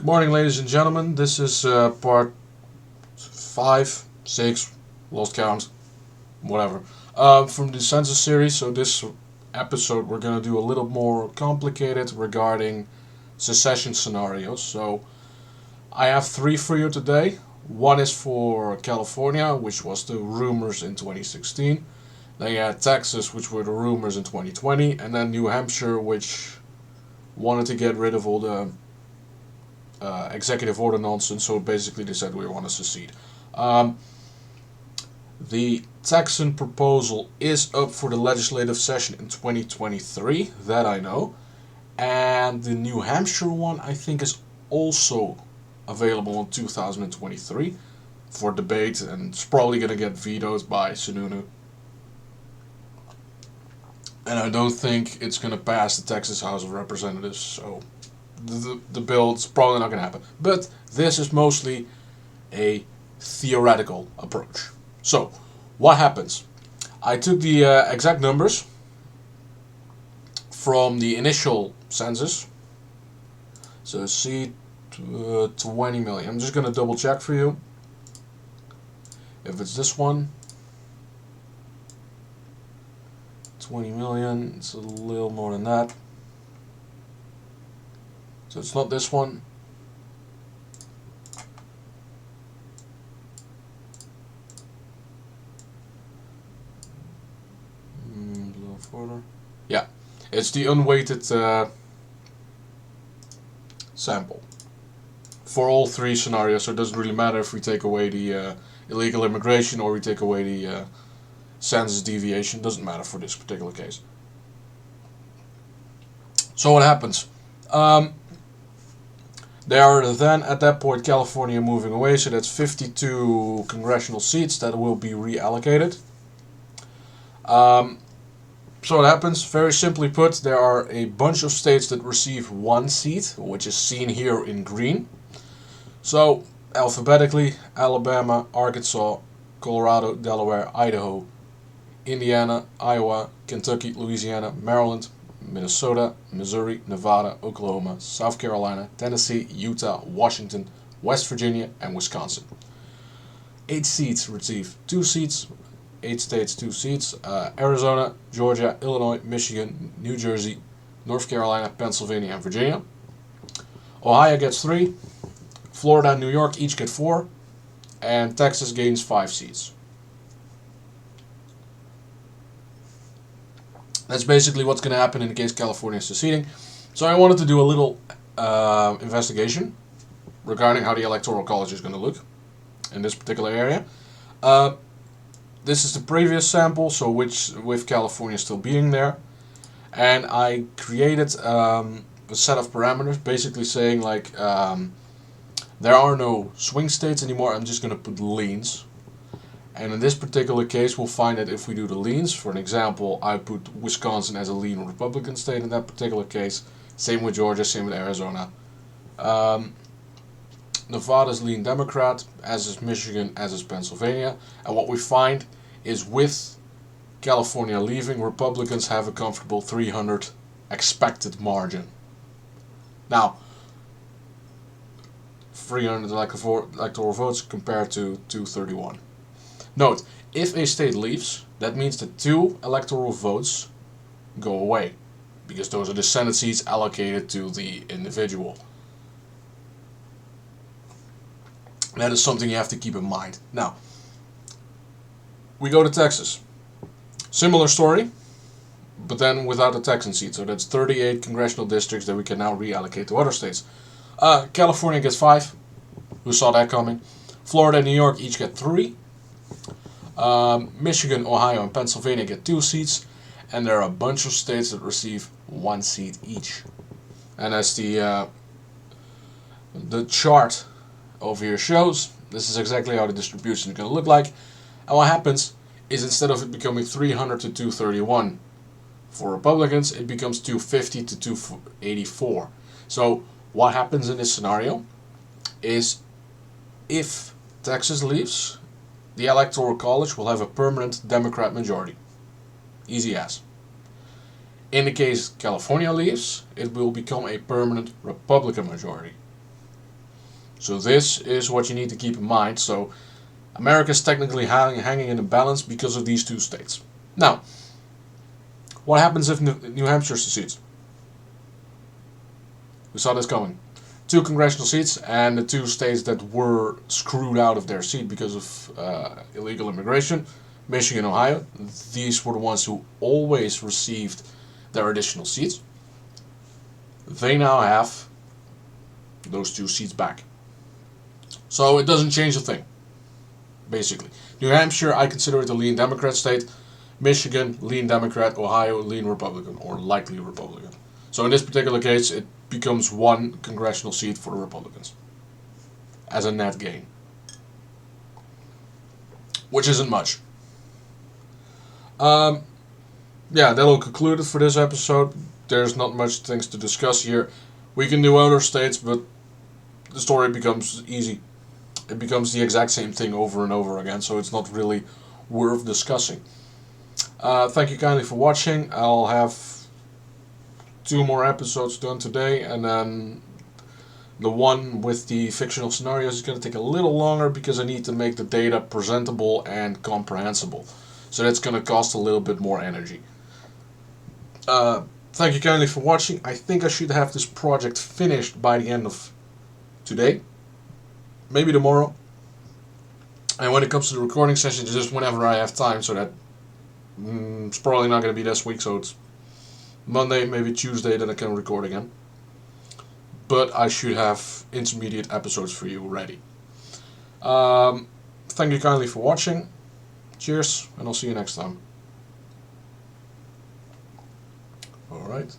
Good morning, ladies and gentlemen. This is part 5, 6, lost count, whatever, from the census series. So this episode we're going to do a little more complicated regarding secession scenarios. So I have 3 for you today. One is for California, which was the rumors in 2016. Then you had Texas, which were the rumors in 2020. And then New Hampshire, which wanted to get rid of all the executive order nonsense, so basically they said we want to secede. The Texan proposal is up for the legislative session in 2023, that I know. And the New Hampshire one, I think, is also available in 2023 for debate, and it's probably going to get vetoed by Sununu. And I don't think it's going to pass the Texas House of Representatives, so the bill is probably not going to happen. But this is mostly a theoretical approach. So, what happens? I took the exact numbers from the initial census. So, see, 20 million. I'm just going to double check for you. If it's this one, 20 million, it's a little more than that. So it's not this one. A little further. Yeah, it's the unweighted sample for all 3 scenarios. So it doesn't really matter if we take away the illegal immigration or we take away the census deviation. Doesn't matter for this particular case. So what happens? They are then, at that point, California moving away, so that's 52 congressional seats that will be reallocated. So what happens, very simply put, there are a bunch of states that receive 1 seat, which is seen here in green. So, alphabetically, Alabama, Arkansas, Colorado, Delaware, Idaho, Indiana, Iowa, Kentucky, Louisiana, Maryland, Minnesota, Missouri, Nevada, Oklahoma, South Carolina, Tennessee, Utah, Washington, West Virginia, and Wisconsin. 8 seats receive 2 seats. 8 states, 2 seats. Arizona, Georgia, Illinois, Michigan, New Jersey, North Carolina, Pennsylvania, and Virginia. Ohio gets 3. Florida and New York each get 4. And Texas gains 5 seats. That's basically what's going to happen in the case California is seceding. So I wanted to do a little investigation regarding how the Electoral College is going to look in this particular area. This is the previous sample, so with California still being there. And I created a set of parameters, basically saying like there are no swing states anymore. I'm just going to put leans. And in this particular case, we'll find that if we do the leans, for an example, I put Wisconsin as a lean Republican state in that particular case. Same with Georgia, same with Arizona. Nevada's lean Democrat, as is Michigan, as is Pennsylvania. And what we find is with California leaving, Republicans have a comfortable 300 expected margin. Now, 300 electoral votes compared to 231. Note, if a state leaves, that means that 2 electoral votes go away, because those are the Senate seats allocated to the individual. That is something you have to keep in mind. Now, we go to Texas. Similar story, but then without a Texan seat. So that's 38 congressional districts that we can now reallocate to other states. California gets 5. Who saw that coming? Florida and New York each get 3. Michigan, Ohio, and Pennsylvania get 2 seats, and there are a bunch of states that receive 1 seat each. And as the chart over here shows, this is exactly how the distribution is going to look like. And what happens is, instead of it becoming 300 to 231 for Republicans, it becomes 250 to 284. So what happens in this scenario is, if Texas leaves, the Electoral College will have a permanent Democrat majority. Easy as. In the case California leaves, it will become a permanent Republican majority. So this is what you need to keep in mind. So America is technically hanging in a balance because of these two states. Now, what happens if New Hampshire secedes? We saw this coming. 2 congressional seats, and the 2 states that were screwed out of their seat because of illegal immigration, Michigan, Ohio. These were the ones who always received their additional seats. They now have those 2 seats back. So it doesn't change a thing, basically. New Hampshire, I consider it a lean Democrat state. Michigan, lean Democrat. Ohio, lean Republican, or likely Republican. So in this particular case, it becomes 1 congressional seat for the Republicans as a net gain, which isn't much. Yeah, that'll conclude it for this episode. There's not much things to discuss here. We can do other states, but the story becomes easy. It becomes the exact same thing over and over again, so it's not really worth discussing. Thank you kindly for watching. I'll have 2 more episodes done today, and then the one with the fictional scenarios is going to take a little longer because I need to make the data presentable and comprehensible. So that's going to cost a little bit more energy. Thank you kindly for watching. I think I should have this project finished by the end of today, maybe tomorrow. And when it comes to the recording session, it's just whenever I have time, so that it's probably not going to be this week, so it's Monday, maybe Tuesday, that I can record again. But I should have intermediate episodes for you ready. Thank you kindly for watching. Cheers, and I'll see you next time. Alright.